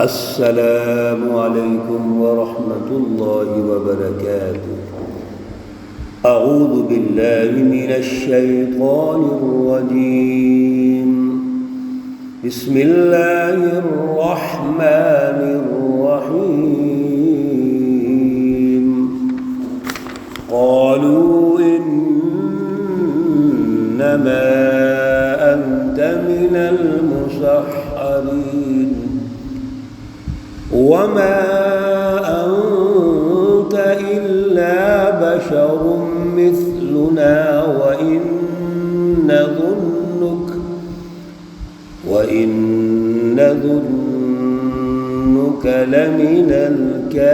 السلام علیکم ورحمۃ اللہ وبرکاتہ۔ اعوذ باللہ من الشیطان الرجیم، بسم اللہ الرحمن الرحیم۔ قالوا انما انت من المسحرین وما أنت إلا بشر مثلنا وإن نظنك لمن الكاذبين۔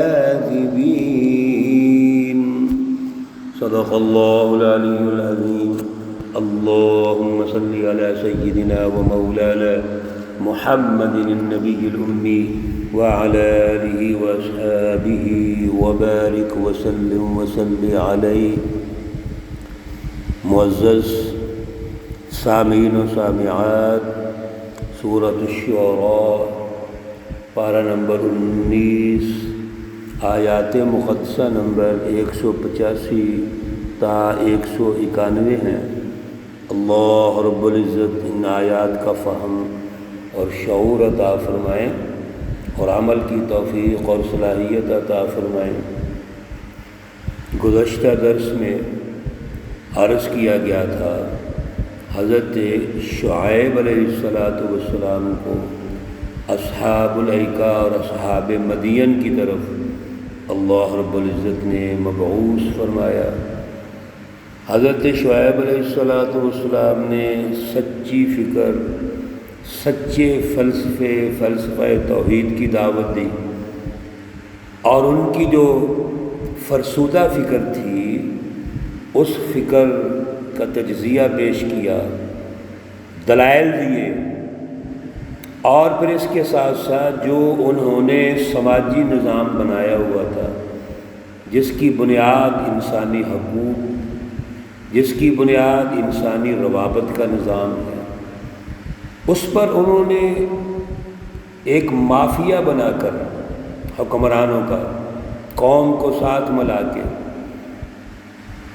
صدق الله العلي العظيم۔ اللهم صل على سيدنا ومولانا محمد النبي الأمي وعلى آله وأصحابه وبارك وسلم عليه۔ معزز سامعین و سامعات، سورۃ الشعراء پارہ نمبر 19 آیات مقدسہ نمبر 185 تا 191 ہیں۔ اللہ رب العزت ان آیات کا فہم اور شعور عطا فرمائیں اور عمل کی توفیق اور صلاحیت عطا فرمائیں۔ گزشتہ درس میں عرض کیا گیا تھا حضرت شعیب علیہ السلام کو اصحاب الایکہ اور اصحاب مدین کی طرف اللہ رب العزت نے مبعوث فرمایا۔ حضرت شعیب علیہ السلام نے سچی فکر، سچے فلسفہ توحید کی دعوت دی، اور ان کی جو فرسودہ فکر تھی اس فکر کا تجزیہ پیش کیا، دلائل دیے، اور پھر اس کے ساتھ ساتھ جو انہوں نے سماجی نظام بنایا ہوا تھا، جس کی بنیاد انسانی حقوق، جس کی بنیاد انسانی روابط کا نظام ہے، اس پر انہوں نے ایک مافیا بنا کر حکمرانوں کا، قوم کو ساتھ ملا کے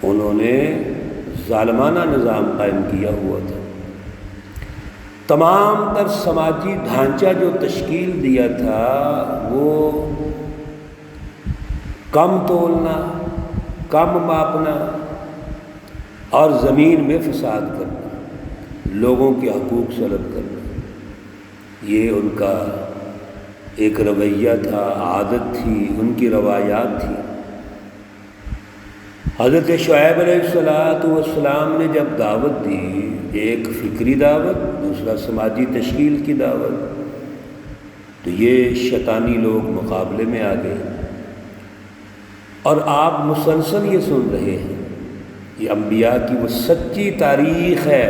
انہوں نے ظالمانہ نظام قائم کیا ہوا تھا۔ تمام تر سماجی ڈھانچہ جو تشکیل دیا تھا وہ کم تولنا، کم ماپنا اور زمین میں فساد کرنا، لوگوں کے حقوق سلب کرنا، یہ ان کا ایک رویہ تھا، عادت تھی، ان کی روایات تھی۔ حضرت شعیب علیہ السلام نے جب دعوت دی، ایک فکری دعوت، دوسرا سماجی تشکیل کی دعوت، تو یہ شیطانی لوگ مقابلے میں آ گئے، اور آپ مسلسل یہ سن رہے ہیں، یہ انبیاء کی وہ سچی تاریخ ہے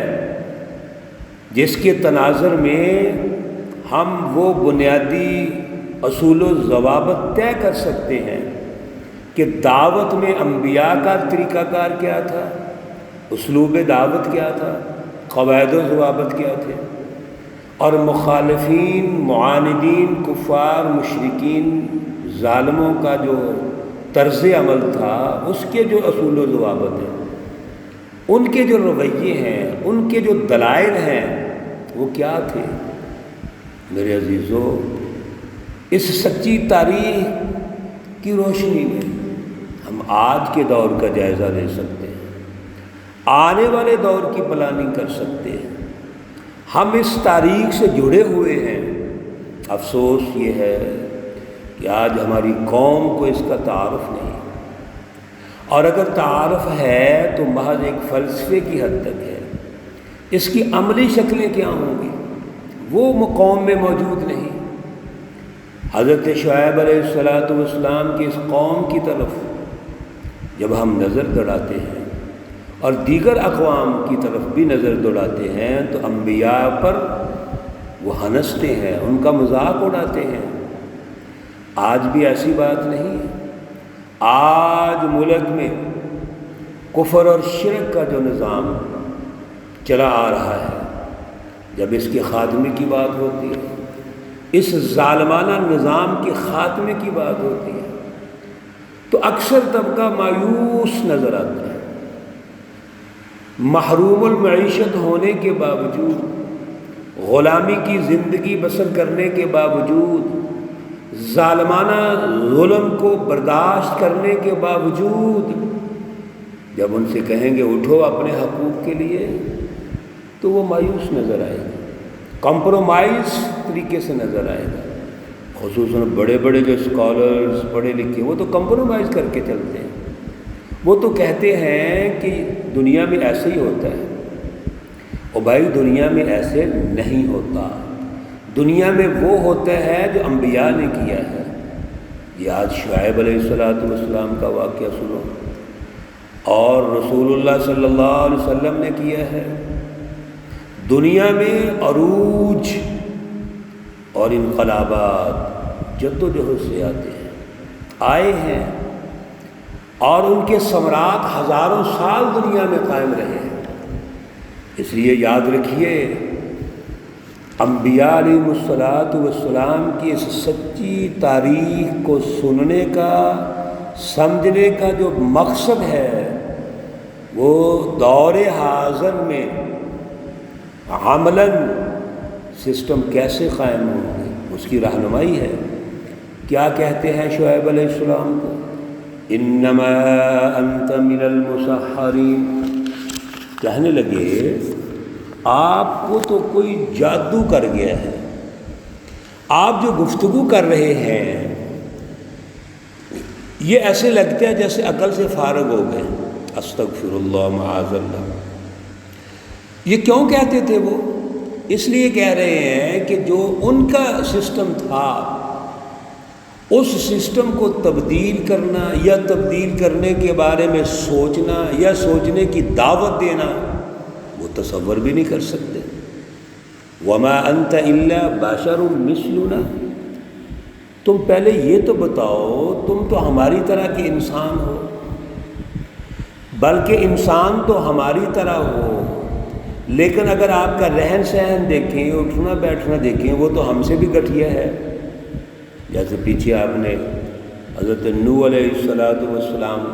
جس کے تناظر میں ہم وہ بنیادی اصول و ضوابط طے کر سکتے ہیں کہ دعوت میں انبیاء کا طریقہ کار کیا تھا، اسلوب دعوت کیا تھا، قواعد و ضوابط کیا تھے، اور مخالفین، معاندین، کفار، مشرکین، ظالموں کا جو طرز عمل تھا، اس کے جو اصول و ضوابط ہیں، ان کے جو رویے ہیں، ان کے جو دلائل ہیں، وہ کیا تھے؟ میرے عزیزو، اس سچی تاریخ کی روشنی میں ہم آج کے دور کا جائزہ لے سکتے ہیں، آنے والے دور کی پلاننگ کر سکتے ہیں۔ ہم اس تاریخ سے جڑے ہوئے ہیں۔ افسوس یہ ہے کہ آج ہماری قوم کو اس کا تعارف نہیں، اور اگر تعارف ہے تو محض ایک فلسفے کی حد تک ہے، اس کی عملی شکلیں کیا ہوں گی وہ قوم میں موجود نہیں۔ حضرت شعیب علیہ السلام کی اس قوم کی طرف جب ہم نظر دوڑاتے ہیں، اور دیگر اقوام کی طرف بھی نظر دوڑاتے ہیں، تو انبیاء پر وہ ہنستے ہیں، ان کا مذاق اڑاتے ہیں۔ آج بھی ایسی بات نہیں ہے۔ آج ملک میں کفر اور شرک کا جو نظام چلا آ رہا ہے، جب اس کے خاتمے کی بات ہوتی ہے، اس ظالمانہ نظام کے خاتمے کی بات ہوتی ہے تو اکثر طبقہ مایوس نظر آتا ہے۔ محروم المعیشت ہونے کے باوجود، غلامی کی زندگی بسر کرنے کے باوجود، ظالمانہ ظلم کو برداشت کرنے کے باوجود جب ان سے کہیں گے اٹھو اپنے حقوق کے لیے تو وہ مایوس نظر آئے گا، کمپرومائز طریقے سے نظر آئے گا۔ خصوصاً بڑے بڑے جو اسکالرز پڑھے لکھے وہ تو کمپرومائز کر کے چلتے ہیں، وہ تو کہتے ہیں کہ دنیا میں ایسے ہی ہوتا ہے۔ اور بھائی دنیا میں ایسے نہیں ہوتا، دنیا میں وہ ہوتا ہے جو انبیاء نے کیا ہے۔ یہ آج شعیب علیہ السلام کا واقعہ سنو، اور رسول اللہ صلی اللہ علیہ وسلم نے کیا ہے۔ دنیا میں عروج اور انقلابات جد و جہد سے آئے ہیں اور ان کے ثمرات ہزاروں سال دنیا میں قائم رہے ہیں۔ اس لیے یاد رکھیے انبیاء علیہ السلام کی اس سچی تاریخ کو سننے کا، سمجھنے کا جو مقصد ہے وہ دور حاضر میں عملاً سسٹم کیسے قائم ہوگی اس کی رہنمائی ہے۔ کیا کہتے ہیں شعیب علیہ السلام کو؟ انما انت من المسحرین، کہنے لگے آپ کو تو کوئی جادو کر گیا ہے، آپ جو گفتگو کر رہے ہیں یہ ایسے لگتا ہے جیسے عقل سے فارغ ہو گئے۔ استغفر اللہ معاذ اللہ۔ یہ کیوں کہتے تھے وہ؟ اس لیے کہہ رہے ہیں کہ جو ان کا سسٹم تھا اس سسٹم کو تبدیل کرنا یا تبدیل کرنے کے بارے میں سوچنا یا سوچنے کی دعوت دینا وہ تصور بھی نہیں کر سکتے۔ وما انت الا بشر مثلنا، تم پہلے یہ تو بتاؤ تم تو ہماری طرح کے انسان ہو، بلکہ انسان تو ہماری طرح ہو لیکن اگر آپ کا رہن سہن دیکھیں، اٹھنا بیٹھنا دیکھیں، وہ تو ہم سے بھی گٹھیا ہے۔ جیسے پیچھے آپ نے حضرت نوح علیہ السلام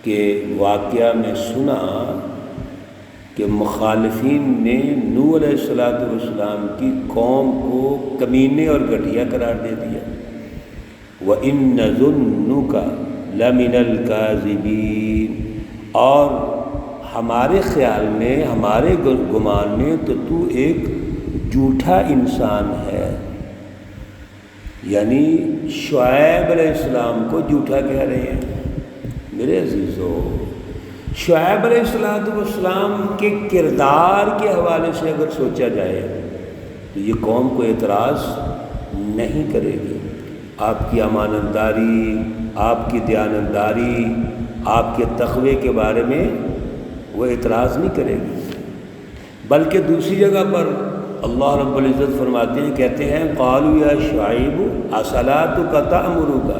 کے واقعہ میں سنا کہ مخالفین نے نوح علیہ السلام کی قوم کو کمینے اور گٹھیا قرار دے دیا۔ وَإِنَّ ظُنُّكَ لَمِنَ الْكَاذِبِينَ، اور ہمارے خیال میں، ہمارے گمان میں تو ایک جھوٹا انسان ہے۔ یعنی شعیب علیہ السلام کو جھوٹا کہہ رہے ہیں۔ میرے عزیزو، شعیب علیہ السلام کے کردار کے حوالے سے اگر سوچا جائے تو یہ قوم کو اعتراض نہیں کرے گی۔ آپ کی امانت داری، آپ کی دیانتداری، آپ کے تقوی کے بارے میں وہ اعتراض نہیں کرے گی، بلکہ دوسری جگہ پر اللہ رب العزت فرماتے ہیں، کہتے ہیں قالوا یا شعیب اصلاتک تأمرک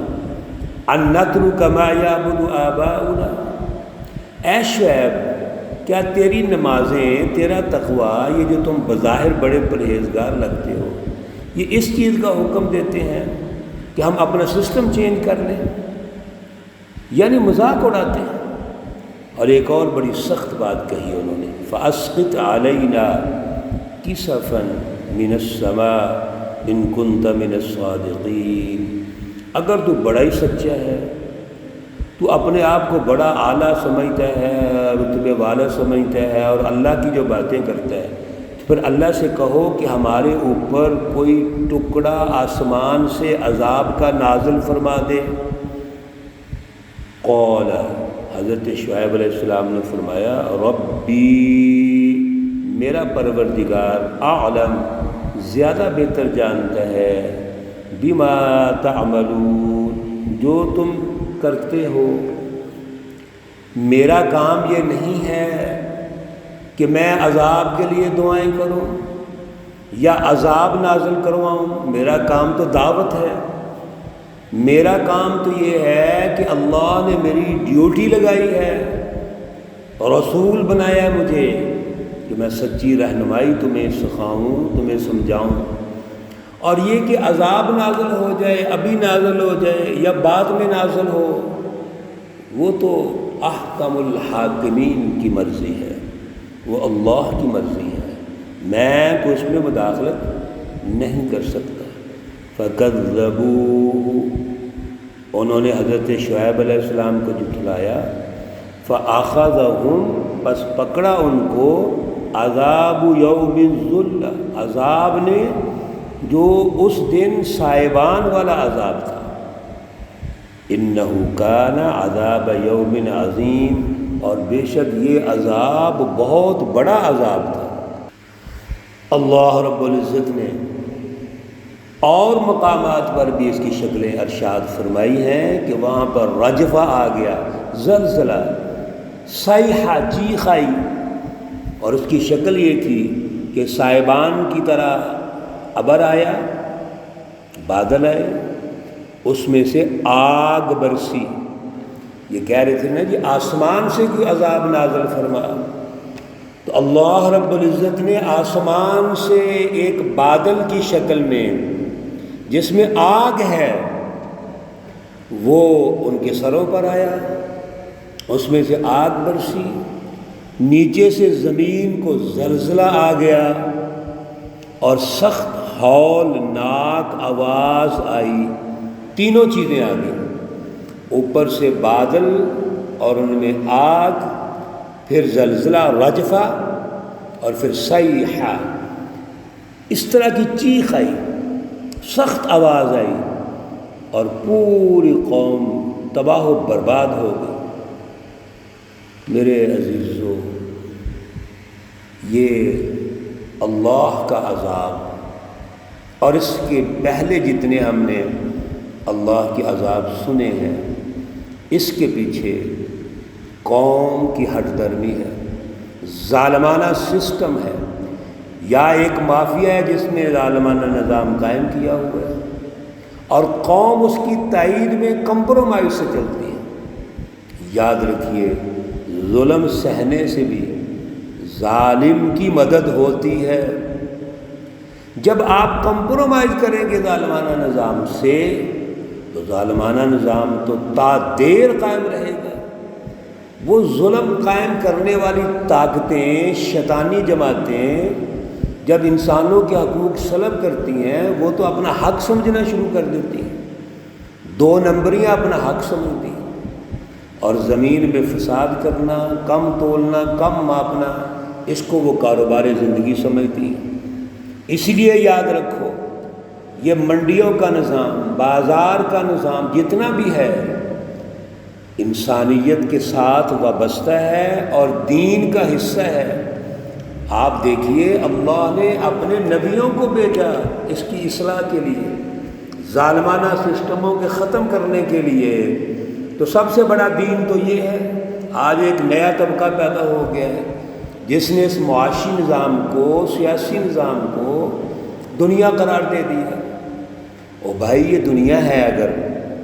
ان نترک ما یعبد آباؤنا، اے شعیب کیا تیری نمازیں، تیرا تقوی، یہ جو تم بظاہر بڑے پرہیزگار لگتے ہو، یہ اس چیز کا حکم دیتے ہیں کہ ہم اپنا سسٹم چینج کر لیں؟ یعنی مذاق اڑاتے ہیں۔ اور ایک اور بڑی سخت بات کہی انہوں نے، فَأَسْقِطْ عَلَيْنَا كِسَفًا مِنَ السَّمَاءِ إِن كُنتَ مِنَ الصَّادِقِينَ، اگر تو بڑا ہی سچا ہے، تو اپنے آپ کو بڑا اعلیٰ سمجھتا ہے، رتبے والا سمجھتا ہے اور اللہ کی جو باتیں کرتا ہے، پھر اللہ سے کہو کہ ہمارے اوپر کوئی ٹکڑا آسمان سے عذاب کا نازل فرما دے۔ قال، حضرت شعیب علیہ السلام نے فرمایا، ربی، میرا پروردگار، اعلم، زیادہ بہتر جانتا ہے، بما تعملون، جو تم کرتے ہو۔ میرا کام یہ نہیں ہے کہ میں عذاب کے لیے دعائیں کروں یا عذاب نازل کرواؤں، میرا کام تو دعوت ہے۔ میرا کام تو یہ ہے کہ اللہ نے میری ڈیوٹی لگائی ہے، رسول بنایا مجھے کہ میں سچی رہنمائی تمہیں سکھاؤں، تمہیں سمجھاؤں۔ اور یہ کہ عذاب نازل ہو جائے، ابھی نازل ہو جائے یا بعد میں نازل ہو، وہ تو احکم الحاکمین کی مرضی ہے، وہ اللہ کی مرضی ہے، میں تو اس میں مداخلت نہیں کر سکتا۔ فَكَذَّبُوهُ، انہوں نے حضرت شعیب علیہ السلام کو جھٹلایا، فَأَخَذَهُمْ، پس پکڑا ان کو، عذاب یوم الذلہ، عذاب نے جو اس دن سائبان والا عذاب تھا، اِنَّهُ كَانَ عذاب یوم عظیم، اور بے شک یہ عذاب بہت بڑا عذاب تھا۔ اللہ رب العزت نے اور مقامات پر بھی اس کی شکلیں ارشاد فرمائی ہیں کہ وہاں پر رجفہ آ گیا، زلزلہ، صیحہ، چیخ آئی، اور اس کی شکل یہ تھی کہ سائبان کی طرح ابر آیا، بادل آئے، اس میں سے آگ برسی۔ یہ کہہ رہے تھے نا جی آسمان سے کوئی عذاب نازل فرما، تو اللہ رب العزت نے آسمان سے ایک بادل کی شکل میں جس میں آگ ہے وہ ان کے سروں پر آیا، اس میں سے آگ برسی، نیچے سے زمین کو زلزلہ آ گیا اور سخت ہولناک آواز آئی، تینوں چیزیں آ گئیں، اوپر سے بادل اور ان میں آگ، پھر زلزلہ، رجفہ، اور پھر صیحہ، اس طرح کی چیخ آئی، سخت آواز آئی، اور پوری قوم تباہ و برباد ہو گئی۔ میرے عزیزو، یہ اللہ کا عذاب، اور اس کے پہلے جتنے ہم نے اللہ کے عذاب سنے ہیں، اس کے پیچھے قوم کی ہٹ درمی ہے، ظالمانہ سسٹم ہے، یا ایک مافیا ہے جس نے ظالمانہ نظام قائم کیا ہوا ہے، اور قوم اس کی تائید میں کمپرومائز سے چلتی ہے۔ یاد رکھیے، ظلم سہنے سے بھی ظالم کی مدد ہوتی ہے۔ جب آپ کمپرومائز کریں گے ظالمانہ نظام سے تو ظالمانہ نظام تو تا دیر قائم رہے گا۔ وہ ظلم قائم کرنے والی طاقتیں، شیطانی جماعتیں جب انسانوں کے حقوق سلب کرتی ہیں، وہ تو اپنا حق سمجھنا شروع کر دیتی ہیں، دو نمبریاں اپنا حق سمجھتی ہیں، اور زمین میں فساد کرنا، کم تولنا، کم ماپنا، اس کو وہ کاروبار زندگی سمجھتی ہیں۔ اس لیے یاد رکھو، یہ منڈیوں کا نظام، بازار کا نظام جتنا بھی ہے، انسانیت کے ساتھ وابستہ ہے اور دین کا حصہ ہے۔ آپ دیکھیے، اللہ نے اپنے نبیوں کو بھیجا اس کی اصلاح کے لیے، ظالمانہ سسٹموں کے ختم کرنے کے لیے، تو سب سے بڑا دین تو یہ ہے۔ آج ایک نیا طبقہ پیدا ہو گیا ہے جس نے اس معاشی نظام کو، سیاسی نظام کو دنیا قرار دے دی ہے۔ او بھائی، یہ دنیا ہے اگر،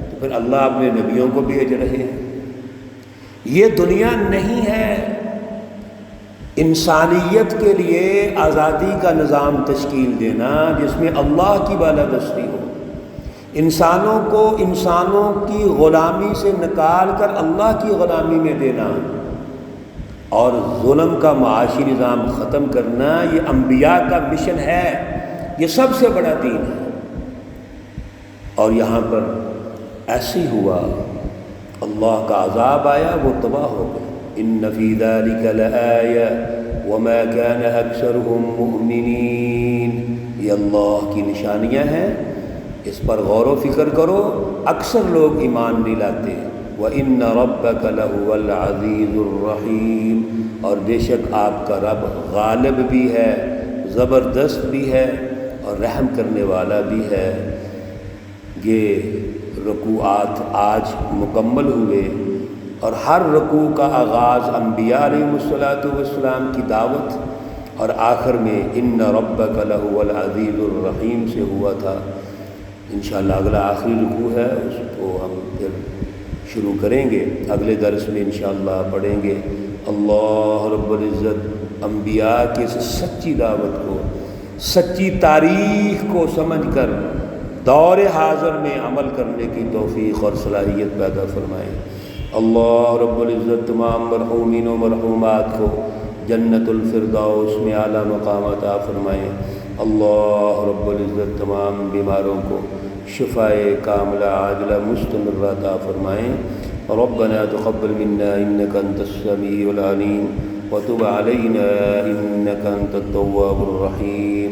تو پھر اللہ اپنے نبیوں کو بھیج رہے ہیں۔ یہ دنیا نہیں ہے۔ انسانیت کے لیے آزادی کا نظام تشکیل دینا جس میں اللہ کی بالادستی ہو، انسانوں کو انسانوں کی غلامی سے نکال کر اللہ کی غلامی میں دینا، اور ظلم کا معاشی نظام ختم کرنا، یہ انبیاء کا مشن ہے، یہ سب سے بڑا دین ہے۔ اور یہاں پر ایسے ہی ہوا، اللہ کا عذاب آیا، وہ تباہ ہو گئے۔ ان فی ذلک لآیہ وما کان اکثرهم مؤمنین، یہ اللہ کی نشانیاں ہیں، اس پر غور و فکر کرو، اکثر لوگ ایمان نہیں لاتے۔ وَإِنَّ رَبَّكَ لَهُوَ الْعَزِيزُ الرَّحِيمُ، اور بے شک آپ کا رب غالب بھی ہے، زبردست بھی ہے، اور رحم کرنے والا بھی ہے۔ یہ رکوعات آج مکمل ہوئے، اور ہر رکوع کا آغاز انبیاء علیہ السلام کی دعوت، اور آخر میں ان ربک لہو العزیز الرحیم سے ہوا تھا۔ انشاءاللہ اگلا آخری رکوع ہے، اس کو ہم پھر شروع کریں گے، اگلے درس میں انشاءاللہ پڑھیں گے۔ اللہ رب العزت انبیاء کی اس سچی دعوت کو سچی تاریخ کو سمجھ کر دور حاضر میں عمل کرنے کی توفیق اور صلاحیت پیدا فرمائے۔ اللہ رب العزت تمام مرحومین و مرحومات کو جنت الفردوس میں اعلیٰ مقام عطا فرمائے۔ اللہ رب العزت تمام بیماروں کو شفائے کاملہ عاجلہ مستمرہ عطا فرمائیں۔ ربنا تقبل منا انك انت السميع العليم وتب علينا انك انت التواب الرحيم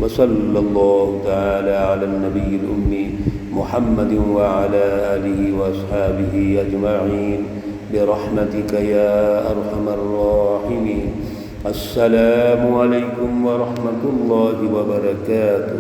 وصلى الله تعالى على النبي الأمي محمد وعلى آله وأصحابه أجمعين برحمتك يا أرحم الراحمين۔ السلام علیکم ورحمۃ اللہ وبرکاتہ۔